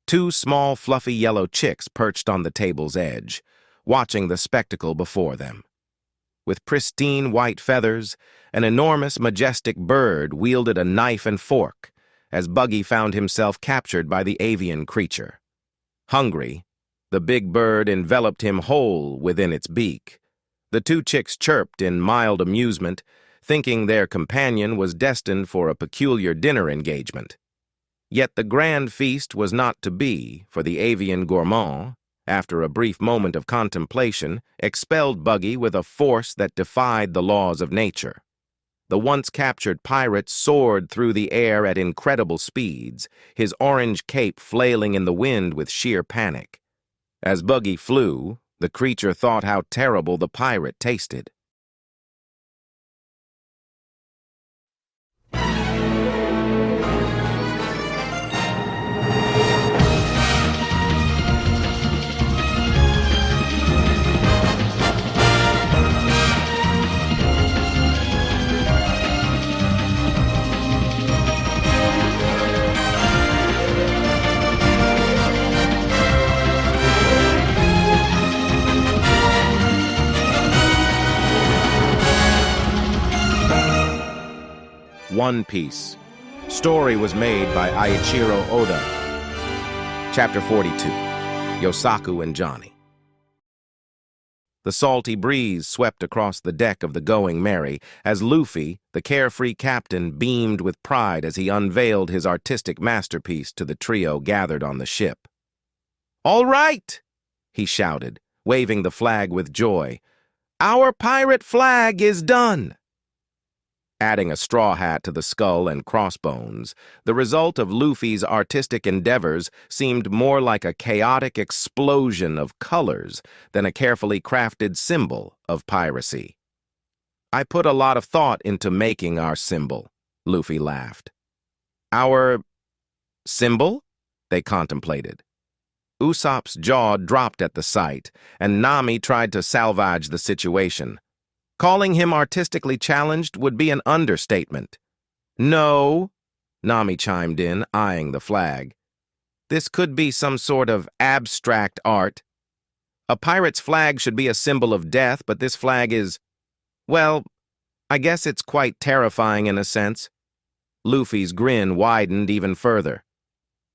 Two small, fluffy yellow chicks perched on the table's edge, watching the spectacle before them. With pristine white feathers, an enormous, majestic bird wielded a knife and fork as Buggy found himself captured by the avian creature. Hungry, the big bird enveloped him whole within its beak. The two chicks chirped in mild amusement, thinking their companion was destined for a peculiar dinner engagement. Yet the grand feast was not to be, for the avian gourmand, after a brief moment of contemplation, expelled Buggy with a force that defied the laws of nature. The once captured pirate soared through the air at incredible speeds, his orange cape flailing in the wind with sheer panic. As Buggy flew, the creature thought how terrible the pirate tasted. One Piece. Story was made by Eiichiro Oda. Chapter 42. Yosaku and Johnny. The salty breeze swept across the deck of the Going Merry as Luffy, the carefree captain, beamed with pride as he unveiled his artistic masterpiece to the trio gathered on the ship. "All right!" he shouted, waving the flag with joy. "Our pirate flag is done!" Adding a straw hat to the skull and crossbones, the result of Luffy's artistic endeavors seemed more like a chaotic explosion of colors than a carefully crafted symbol of piracy. "I put a lot of thought into making our symbol," Luffy laughed. "Our symbol?" they contemplated. Usopp's jaw dropped at the sight, and Nami tried to salvage the situation. Calling him artistically challenged would be an understatement. "No," Nami chimed in, eyeing the flag. "This could be some sort of abstract art. A pirate's flag should be a symbol of death, but this flag is, well, I guess it's quite terrifying in a sense." Luffy's grin widened even further.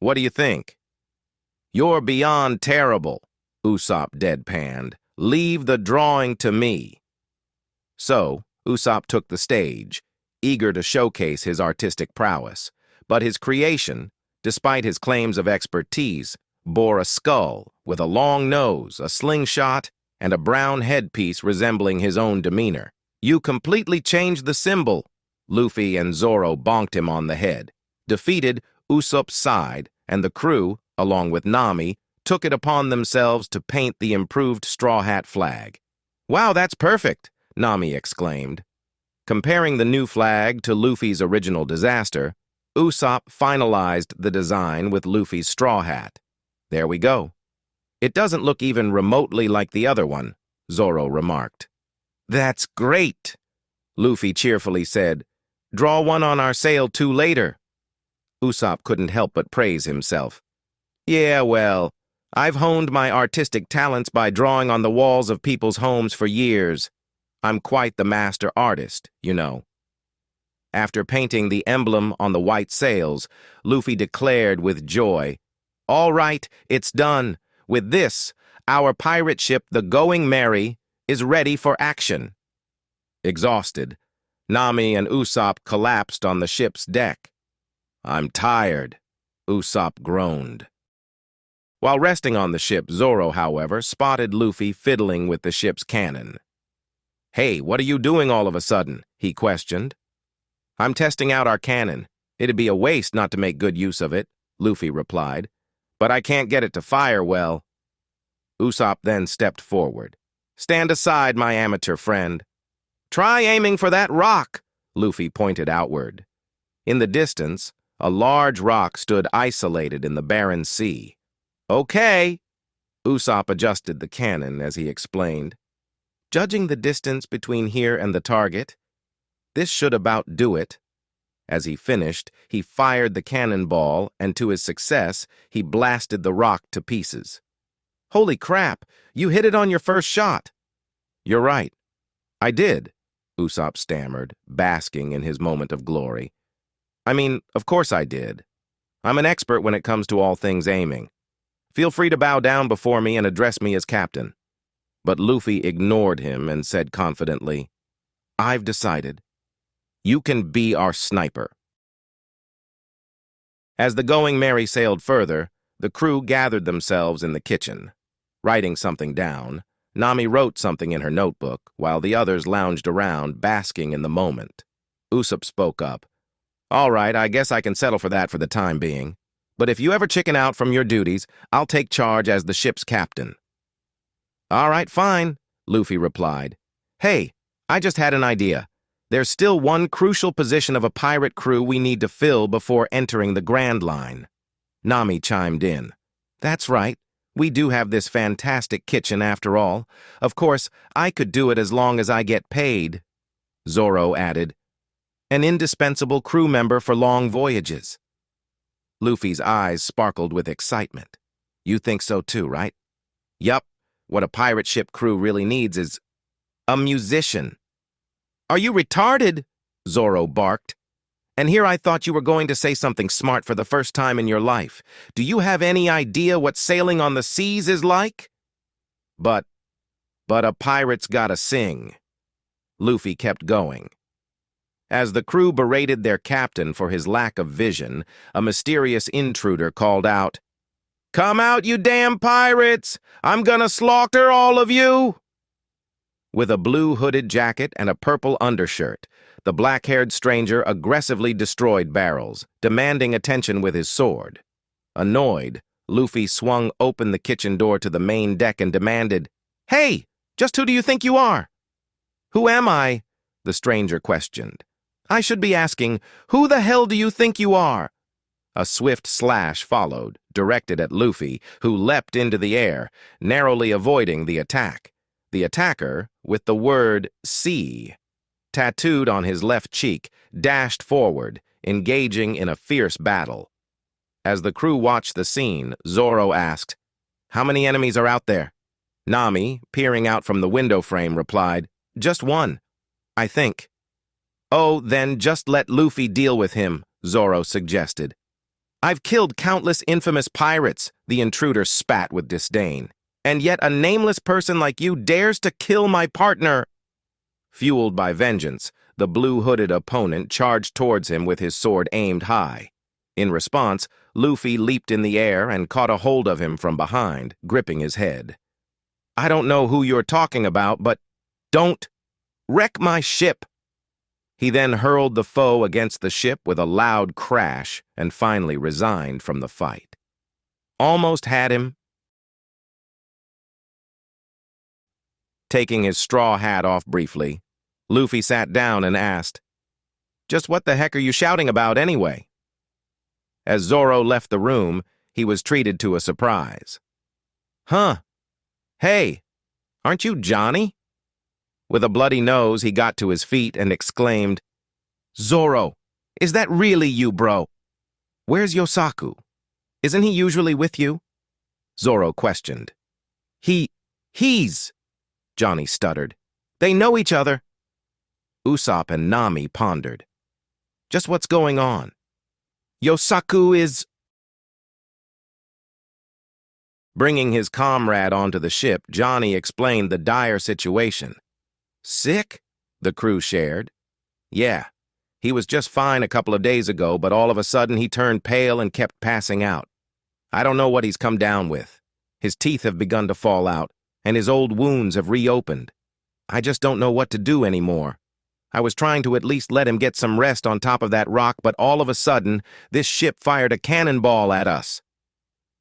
"What do you think?" "You're beyond terrible," Usopp deadpanned. "Leave the drawing to me." So, Usopp took the stage, eager to showcase his artistic prowess. But his creation, despite his claims of expertise, bore a skull with a long nose, a slingshot, and a brown headpiece resembling his own demeanor. "You completely changed the symbol." Luffy and Zoro bonked him on the head. Defeated, Usopp sighed, and the crew, along with Nami, took it upon themselves to paint the improved Straw Hat flag. "Wow, that's perfect!" Nami exclaimed. Comparing the new flag to Luffy's original disaster, Usopp finalized the design with Luffy's straw hat. "There we go." "It doesn't look even remotely like the other one," Zoro remarked. "That's great," Luffy cheerfully said. "Draw one on our sail too later." Usopp couldn't help but praise himself. "Yeah, well, I've honed my artistic talents by drawing on the walls of people's homes for years. I'm quite the master artist, you know." After painting the emblem on the white sails, Luffy declared with joy, "All right, it's done. With this, our pirate ship, the Going Merry, is ready for action." Exhausted, Nami and Usopp collapsed on the ship's deck. "I'm tired," Usopp groaned. While resting on the ship, Zoro, however, spotted Luffy fiddling with the ship's cannon. "Hey, what are you doing all of a sudden?" he questioned. "I'm testing out our cannon. It'd be a waste not to make good use of it," Luffy replied. "But I can't get it to fire well." Usopp then stepped forward. "Stand aside, my amateur friend." "Try aiming for that rock," Luffy pointed outward. In the distance, a large rock stood isolated in the barren sea. "Okay." Usopp adjusted the cannon as he explained. "Judging the distance between here and the target, this should about do it." As he finished, he fired the cannonball, and to his success, he blasted the rock to pieces. "Holy crap! You hit it on your first shot!" "You're right. I did," Usopp stammered, basking in his moment of glory. "I mean, of course I did. I'm an expert when it comes to all things aiming. Feel free to bow down before me and address me as captain." But Luffy ignored him and said confidently, "I've decided. You can be our sniper." As the Going Merry sailed further, the crew gathered themselves in the kitchen. Writing something down, Nami wrote something in her notebook, while the others lounged around, basking in the moment. Usopp spoke up. "All right, I guess I can settle for that for the time being. But if you ever chicken out from your duties, I'll take charge as the ship's captain." "All right, fine," Luffy replied. "Hey, I just had an idea. There's still one crucial position of a pirate crew we need to fill before entering the Grand Line." Nami chimed in. "That's right. We do have this fantastic kitchen after all. Of course, I could do it as long as I get paid." Zoro added, "An indispensable crew member for long voyages." Luffy's eyes sparkled with excitement. "You think so too, right?" "Yup. What a pirate ship crew really needs is a musician." "Are you retarded?" Zoro barked. "And here I thought you were going to say something smart for the first time in your life. Do you have any idea what sailing on the seas is like?" But a pirate's gotta sing." Luffy kept going. As the crew berated their captain for his lack of vision, a mysterious intruder called out, "Come out, you damn pirates! I'm gonna slaughter all of you!" With a blue hooded jacket and a purple undershirt, the black-haired stranger aggressively destroyed barrels, demanding attention with his sword. Annoyed, Luffy swung open the kitchen door to the main deck and demanded, "Hey, just who do you think you are?" "Who am I?" the stranger questioned. "I should be asking, who the hell do you think you are?" A swift slash followed, directed at Luffy, who leapt into the air, narrowly avoiding the attack. The attacker, with the word "sea" tattooed on his left cheek, dashed forward, engaging in a fierce battle. As the crew watched the scene, Zoro asked, "How many enemies are out there?" Nami, peering out from the window frame, replied, "Just one, I think." "Oh, then just let Luffy deal with him," Zoro suggested. "I've killed countless infamous pirates," the intruder spat with disdain. "And yet a nameless person like you dares to kill my partner." Fueled by vengeance, the blue-hooded opponent charged towards him with his sword aimed high. In response, Luffy leaped in the air and caught a hold of him from behind, gripping his head. "I don't know who you're talking about, but don't wreck my ship." He then hurled the foe against the ship with a loud crash and finally resigned from the fight. "Almost had him." Taking his straw hat off briefly, Luffy sat down and asked, "Just what the heck are you shouting about anyway?" As Zoro left the room, he was treated to a surprise. "Huh? Hey, aren't you Johnny?" With a bloody nose, he got to his feet and exclaimed, "Zoro, is that really you, bro? Where's Yosaku? Isn't he usually with you?" Zoro questioned. He's, Johnny stuttered. "They know each other." Usopp and Nami pondered. "Just what's going on?" "Yosaku is..." Bringing his comrade onto the ship, Johnny explained the dire situation. "Sick?" the crew shared. "Yeah, he was just fine a couple of days ago, but all of a sudden he turned pale and kept passing out. I don't know what he's come down with. His teeth have begun to fall out, and his old wounds have reopened. I just don't know what to do anymore. I was trying to at least let him get some rest on top of that rock, but all of a sudden, this ship fired a cannonball at us."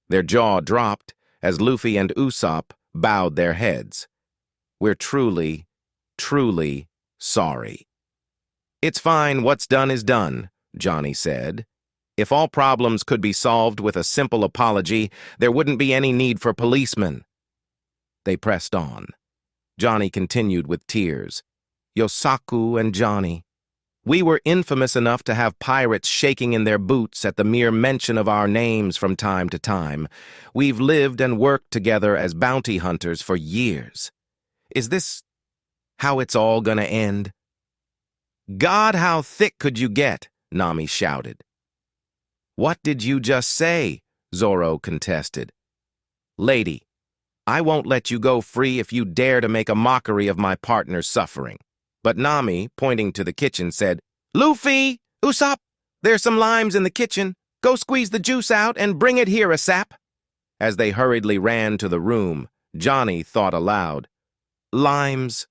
Their jaw dropped as Luffy and Usopp bowed their heads. "We're truly, truly sorry." "It's fine, what's done is done," Johnny said. "If all problems could be solved with a simple apology, there wouldn't be any need for policemen." They pressed on. Johnny continued with tears. "Yosaku and Johnny, We were infamous enough to have pirates shaking in their boots at the mere mention of our names from time to time. We've lived and worked together as bounty hunters for years. Is this how it's all gonna end?" "God, how thick could you get?" Nami shouted. "What did you just say?" Zoro contested. "Lady, I won't let you go free if you dare to make a mockery of my partner's suffering." But Nami, pointing to the kitchen, said, "Luffy! Usopp! There's some limes in the kitchen. Go squeeze the juice out and bring it here, ASAP." As they hurriedly ran to the room, Johnny thought aloud, "Limes."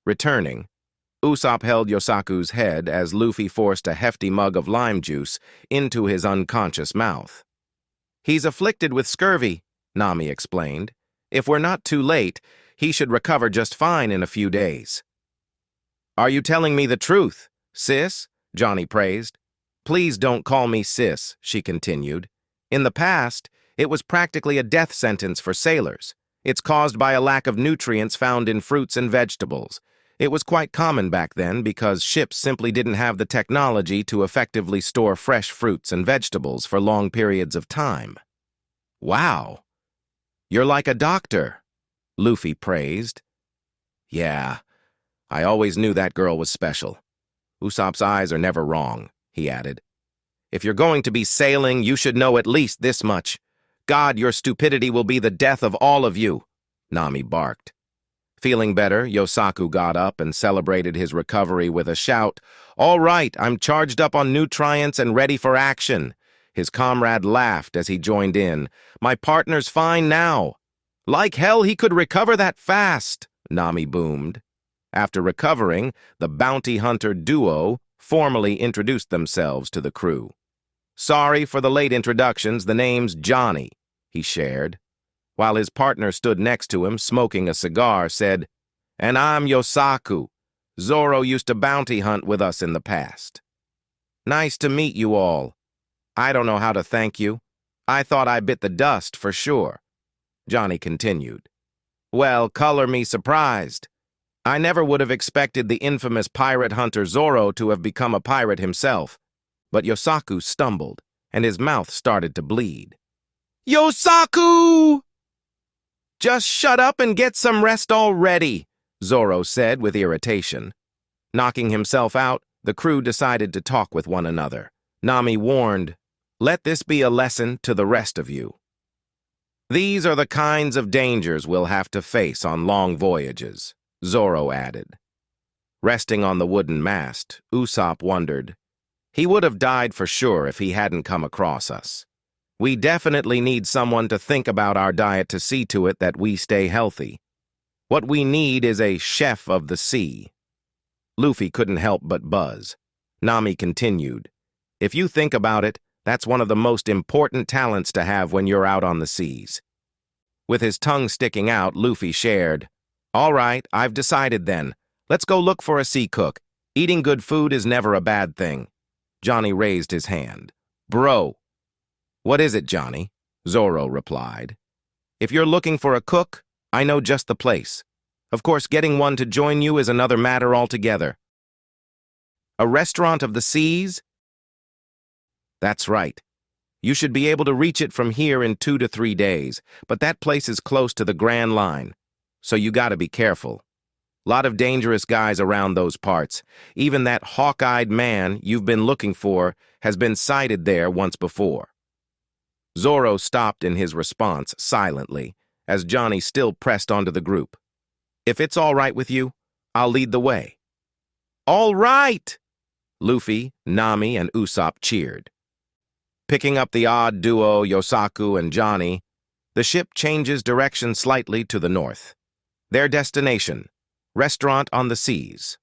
Returning, Usopp held Yosaku's head as Luffy forced a hefty mug of lime juice into his unconscious mouth. "He's afflicted with scurvy," Nami explained. "If we're not too late, he should recover just fine in a few days." "Are you telling me the truth, sis?" Johnny praised. "Please don't call me sis," she continued. "In the past, it was practically a death sentence for sailors. It's caused by a lack of nutrients found in fruits and vegetables. It was quite common back then because ships simply didn't have the technology to effectively store fresh fruits and vegetables for long periods of time." "Wow, you're like a doctor," Luffy praised. "Yeah, I always knew that girl was special. Usopp's eyes are never wrong," he added. "If you're going to be sailing, you should know at least this much. God, your stupidity will be the death of all of you," Nami barked. Feeling better, Yosaku got up and celebrated his recovery with a shout, "All right, I'm charged up on nutrients and ready for action." His comrade laughed as he joined in. "My partner's fine now." "Like hell he could recover that fast," Nami boomed. After recovering, the bounty hunter duo formally introduced themselves to the crew. "Sorry for the late introductions, the name's Johnny," he shared, while his partner stood next to him, smoking a cigar, said, "And I'm Yosaku. Zoro used to bounty hunt with us in the past." "Nice to meet you all. I don't know how to thank you. I thought I bit the dust for sure," Johnny continued. "Well, color me surprised. I never would have expected the infamous pirate hunter Zoro to have become a pirate himself." But Yosaku stumbled, and his mouth started to bleed. "Yosaku! Just shut up and get some rest already," Zoro said with irritation. Knocking himself out, the crew decided to talk with one another. Nami warned, "Let this be a lesson to the rest of you. These are the kinds of dangers we'll have to face on long voyages," Zoro added. Resting on the wooden mast, Usopp wondered, "He would have died for sure if he hadn't come across us. We definitely need someone to think about our diet to see to it that we stay healthy. What we need is a chef of the sea." Luffy couldn't help but buzz. Nami continued, "If you think about it, that's one of the most important talents to have when you're out on the seas." With his tongue sticking out, Luffy shared, "All right, I've decided then. Let's go look for a sea cook. Eating good food is never a bad thing." Johnny raised his hand. "Bro." "What is it, Johnny?" Zoro replied. "If you're looking for a cook, I know just the place. Of course, getting one to join you is another matter altogether." "A restaurant of the seas?" "That's right. You should be able to reach it from here in 2 to 3 days, but that place is close to the Grand Line, so you gotta be careful. Lot of dangerous guys around those parts. Even that hawk-eyed man you've been looking for has been sighted there once before." Zoro stopped in his response silently, as Johnny still pressed onto the group. "If it's all right with you, I'll lead the way." "All right!" Luffy, Nami, and Usopp cheered. Picking up the odd duo Yosaku and Johnny, the ship changes direction slightly to the north. Their destination, Restaurant on the Seas.